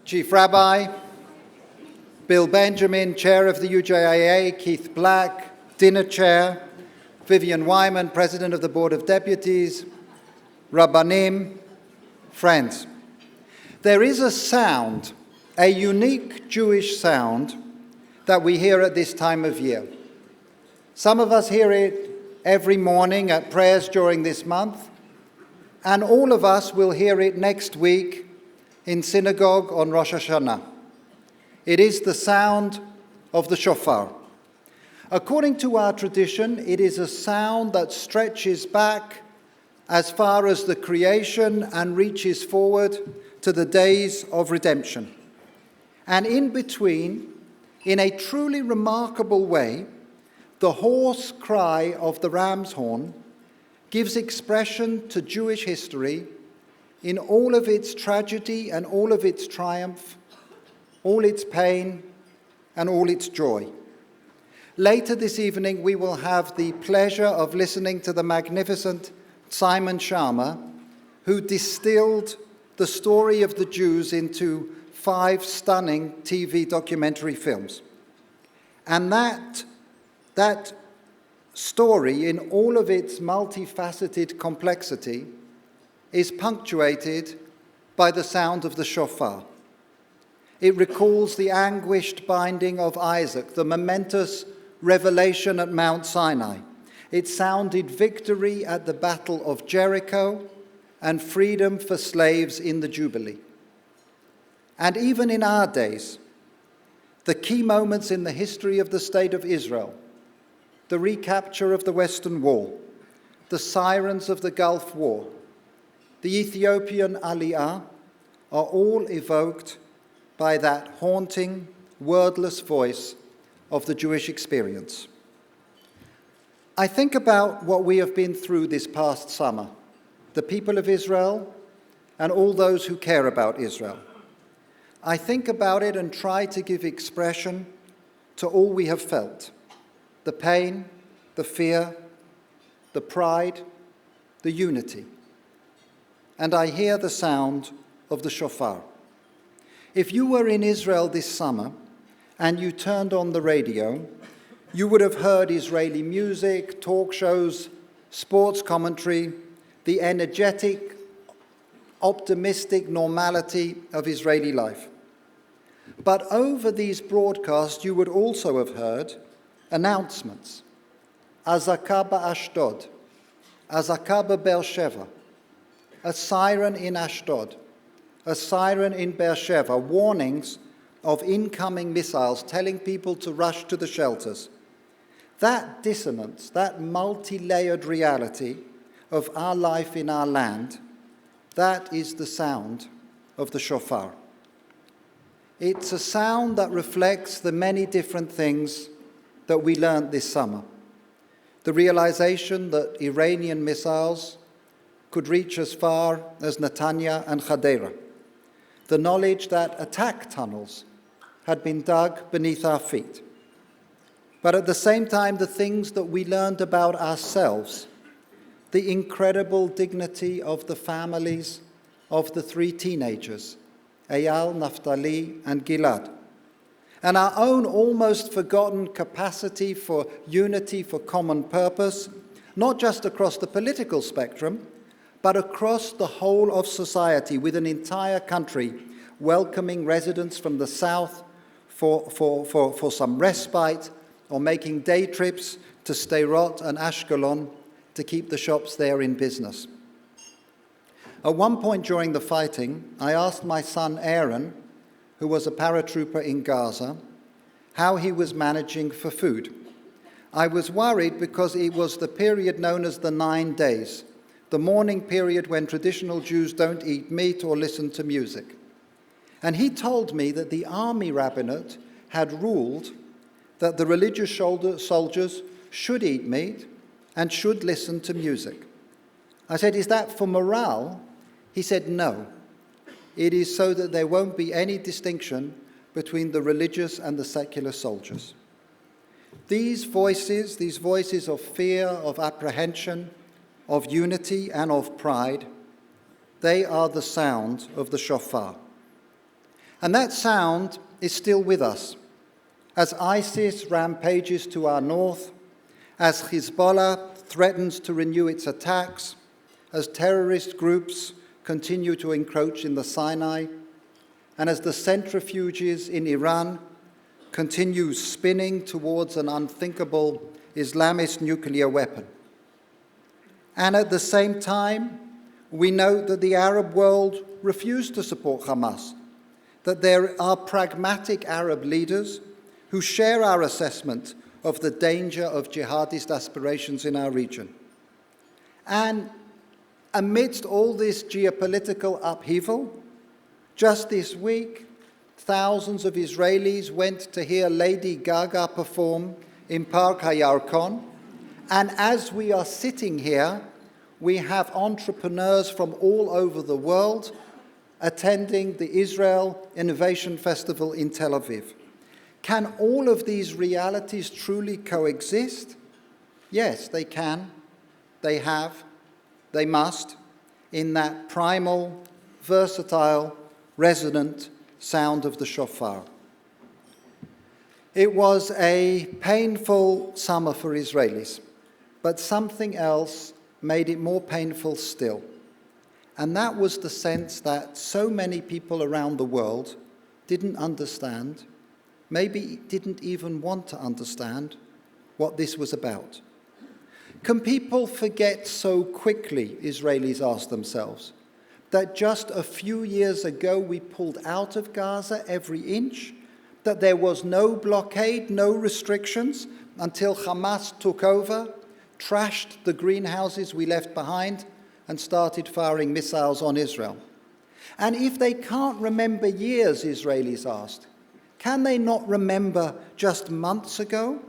Chief Rabbi, Bill Benjamin, Chair of the UJIA, Keith Black, Dinner Chair, Vivian Wyman, President of the Board of Deputies, Rabbanim, friends. There is a sound, a unique Jewish sound, that we hear at this time of year. Some of us hear it every morning at prayers during this month, and all of us will hear it next week in synagogue on Rosh Hashanah. It is the sound of the shofar. According to our tradition, it is a sound that stretches back as far as the creation and reaches forward to the days of redemption. And in between, in a truly remarkable way, the hoarse cry of the ram's horn gives expression to Jewish history in all of its tragedy and all of its triumph, all its pain and all its joy. Later this evening, we will have the pleasure of listening to the magnificent Simon Schama, who distilled the story of the Jews into 5 stunning TV documentary films. And that story, in all of its multifaceted complexity, is punctuated by the sound of the shofar. It recalls the anguished binding of Isaac, the momentous revelation at Mount Sinai. It sounded victory at the Battle of Jericho and freedom for slaves in the Jubilee. And even in our days, the key moments in the history of the State of Israel, the recapture of the Western Wall, the sirens of the Gulf War, the Ethiopian Aliyah, are all evoked by that haunting, wordless voice of the Jewish experience. I think about what we have been through this past summer, the people of Israel and all those who care about Israel. I think about it and try to give expression to all we have felt: the pain, the fear, the pride, the unity. And I hear the sound of the shofar. If you were in Israel this summer and you turned on the radio, you would have heard Israeli music, talk shows, sports commentary, the energetic, optimistic normality of Israeli life. But over these broadcasts, you would also have heard announcements. Azaka ba'Ashdod, Azaka ba'Beer Sheva, a siren in Ashdod, a siren in Beersheba, warnings of incoming missiles telling people to rush to the shelters. That dissonance, that multi-layered reality of our life in our land, that is the sound of the shofar. It's a sound that reflects the many different things that we learned this summer. The realization that Iranian missiles could reach as far as Netanya and Hadera. The knowledge that attack tunnels had been dug beneath our feet. But at the same time, the things that we learned about ourselves, the incredible dignity of the families of the 3 teenagers, Eyal, Naftali, and Gilad, and our own almost forgotten capacity for unity for common purpose, not just across the political spectrum, but across the whole of society, with an entire country welcoming residents from the south for some respite, or making day trips to Sderot and Ashkelon to keep the shops there in business. At one point during the fighting, I asked my son Aaron, who was a paratrooper in Gaza, how he was managing for food. I was worried because it was the period known as the 9 days, the mourning period when traditional Jews don't eat meat or listen to music. And he told me that the army rabbinate had ruled that the religious soldiers should eat meat and should listen to music. I said, "Is that for morale?" He said, "No. It is so that there won't be any distinction between the religious and the secular soldiers." These voices of fear, of apprehension, of unity and of pride, they are the sound of the shofar. And that sound is still with us, as ISIS rampages to our north, as Hezbollah threatens to renew its attacks, as terrorist groups continue to encroach in the Sinai, and as the centrifuges in Iran continue spinning towards an unthinkable Islamist nuclear weapon. And at the same time, we note that the Arab world refused to support Hamas, that there are pragmatic Arab leaders who share our assessment of the danger of jihadist aspirations in our region. And amidst all this geopolitical upheaval, just this week, thousands of Israelis went to hear Lady Gaga perform in Park HaYarkon. And as we are sitting here, we have entrepreneurs from all over the world attending the Israel Innovation Festival in Tel Aviv. Can all of these realities truly coexist? Yes, they can, they have, they must, in that primal, versatile, resonant sound of the shofar. It was a painful summer for Israelis, but something else made it more painful still. And that was the sense that so many people around the world didn't understand, maybe didn't even want to understand what this was about. Can people forget so quickly, Israelis ask themselves, that just a few years ago we pulled out of Gaza every inch, that there was no blockade, no restrictions, until Hamas took over, trashed the greenhouses we left behind, and started firing missiles on Israel? And if they can't remember years, Israelis asked, can they not remember just months ago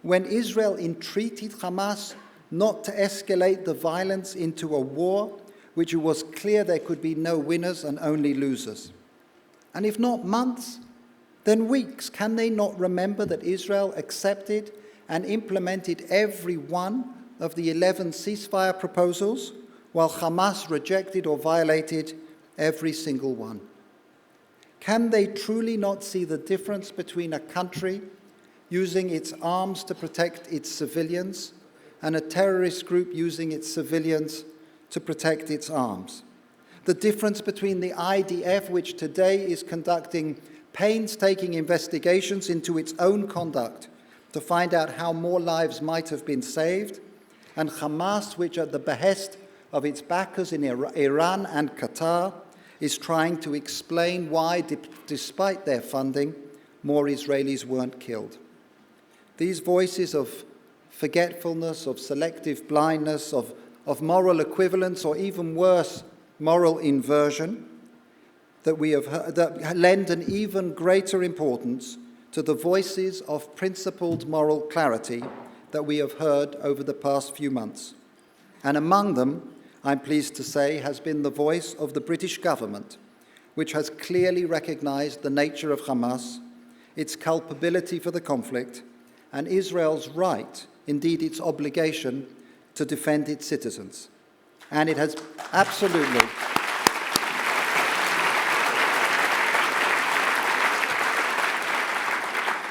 when Israel entreated Hamas not to escalate the violence into a war which it was clear there could be no winners and only losers? And if not months, then weeks. Can they not remember that Israel accepted and implemented every one of the 11 ceasefire proposals, while Hamas rejected or violated every single one? Can they truly not see the difference between a country using its arms to protect its civilians and a terrorist group using its civilians to protect its arms? The difference between the IDF, which today is conducting painstaking investigations into its own conduct to find out how more lives might have been saved, and Hamas, which at the behest of its backers in Iran and Qatar, is trying to explain why, despite their funding, more Israelis weren't killed. These voices of forgetfulness, of selective blindness, of moral equivalence, or even worse, moral inversion, that we have heard, that lend an even greater importance to the voices of principled moral clarity that we have heard over the past few months. And among them, I'm pleased to say, has been the voice of the British government, which has clearly recognized the nature of Hamas, its culpability for the conflict, and Israel's right, indeed its obligation, to defend its citizens. And it has absolutely...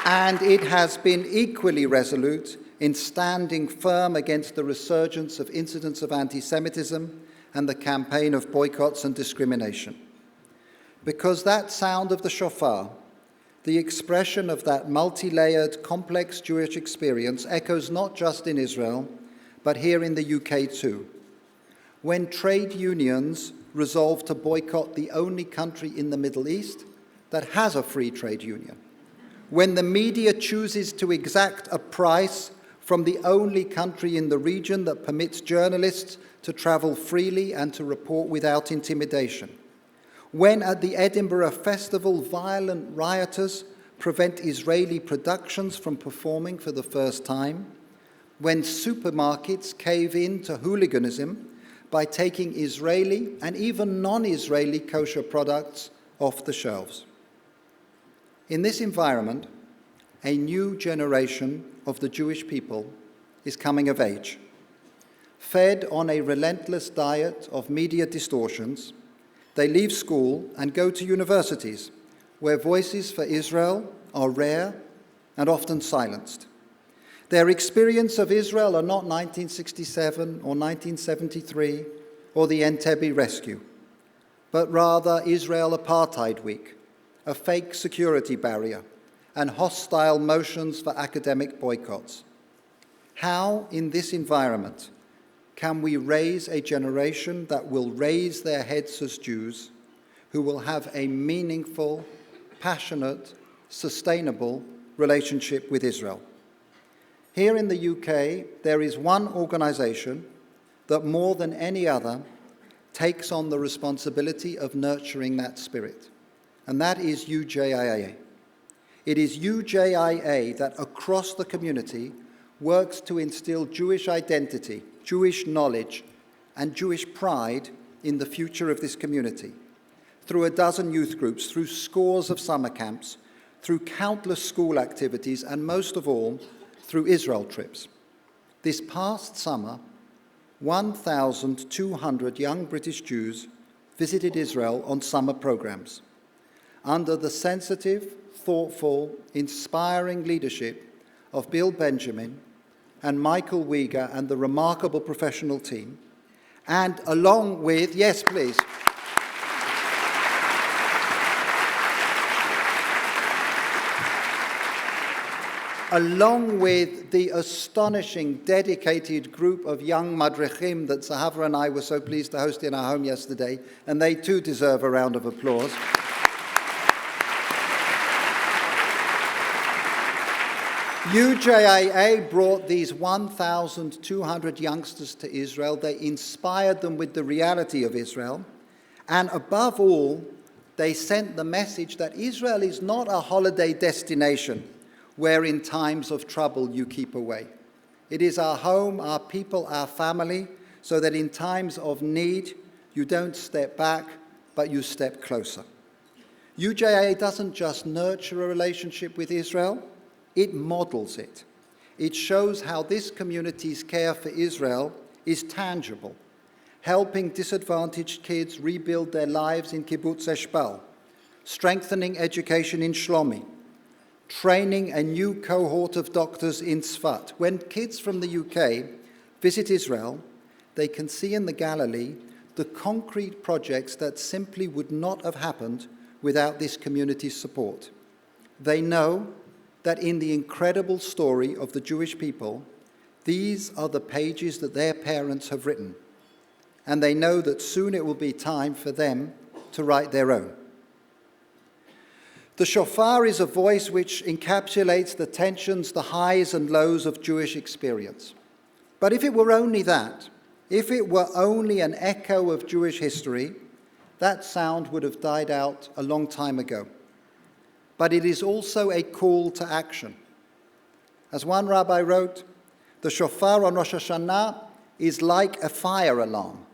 And it has been equally resolute in standing firm against the resurgence of incidents of anti-Semitism and the campaign of boycotts and discrimination. Because that sound of the shofar, the expression of that multi-layered, complex Jewish experience, echoes not just in Israel, but here in the UK too. When trade unions resolve to boycott the only country in the Middle East that has a free trade union, when the media chooses to exact a price from the only country in the region that permits journalists to travel freely and to report without intimidation, when at the Edinburgh Festival violent rioters prevent Israeli productions from performing for the first time, when supermarkets cave in to hooliganism by taking Israeli and even non-Israeli kosher products off the shelves. In this environment, a new generation of the Jewish people is coming of age. Fed on a relentless diet of media distortions, they leave school and go to universities, where voices for Israel are rare and often silenced. Their experience of Israel are not 1967 or 1973 or the Entebbe rescue, but rather Israel Apartheid Week, a fake security barrier, and hostile motions for academic boycotts. How, in this environment, can we raise a generation that will raise their heads as Jews, who will have a meaningful, passionate, sustainable relationship with Israel? Here in the UK, there is one organisation that more than any other takes on the responsibility of nurturing that spirit, and that is UJIA. It is UJIA that across the community works to instill Jewish identity, Jewish knowledge, and Jewish pride in the future of this community, through a dozen youth groups, through scores of summer camps, through countless school activities, and most of all, through Israel trips. This past summer, 1,200 young British Jews visited Israel on summer programs. Under the sensitive, thoughtful, inspiring leadership of Bill Benjamin and Michael Uyghur and the remarkable professional team, and along with, yes please, along with the astonishing, dedicated group of young madrichim that Zahava and I were so pleased to host in our home yesterday, and they too deserve a round of applause. UJIA brought these 1,200 youngsters to Israel. They inspired them with the reality of Israel, and above all, they sent the message that Israel is not a holiday destination where in times of trouble you keep away. It is our home, our people, our family, so that in times of need you don't step back, but you step closer. UJIA doesn't just nurture a relationship with Israel, it models it. It shows how this community's care for Israel is tangible, helping disadvantaged kids rebuild their lives in Kibbutz Eshbal, strengthening education in Shlomi, training a new cohort of doctors in Tzfat. When kids from the UK visit Israel, they can see in the Galilee the concrete projects that simply would not have happened without this community's support. They know that in the incredible story of the Jewish people, these are the pages that their parents have written, and they know that soon it will be time for them to write their own. The shofar is a voice which encapsulates the tensions, the highs and lows of Jewish experience. But if it were only that, if it were only an echo of Jewish history, that sound would have died out a long time ago. But it is also a call to action. As one rabbi wrote, the shofar on Rosh Hashanah is like a fire alarm.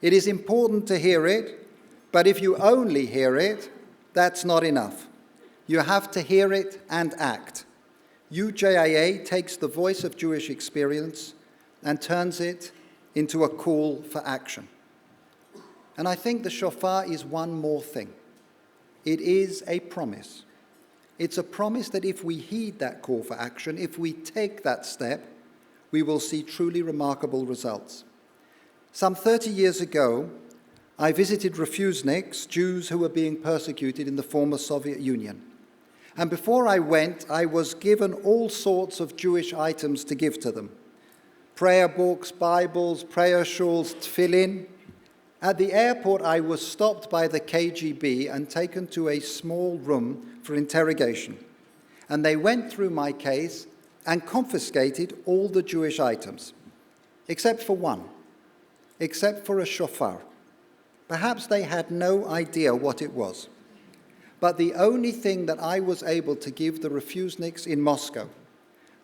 It is important to hear it, but if you only hear it, that's not enough. You have to hear it and act. UJIA takes the voice of Jewish experience and turns it into a call for action. And I think the shofar is one more thing. It is a promise. It's a promise that if we heed that call for action, if we take that step, we will see truly remarkable results. Some 30 years ago, I visited refuseniks, Jews who were being persecuted in the former Soviet Union. And before I went, I was given all sorts of Jewish items to give to them. Prayer books, Bibles, prayer shawls, tefillin. At the airport, I was stopped by the KGB and taken to a small room for interrogation. And they went through my case and confiscated all the Jewish items, except for one, except for a shofar. Perhaps they had no idea what it was. But the only thing that I was able to give the refuseniks in Moscow,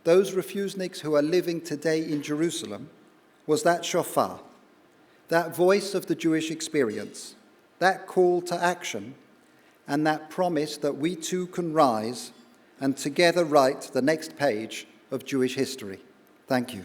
those refuseniks who are living today in Jerusalem, was that shofar, that voice of the Jewish experience, that call to action, and that promise that we too can rise and together write the next page of Jewish history. Thank you.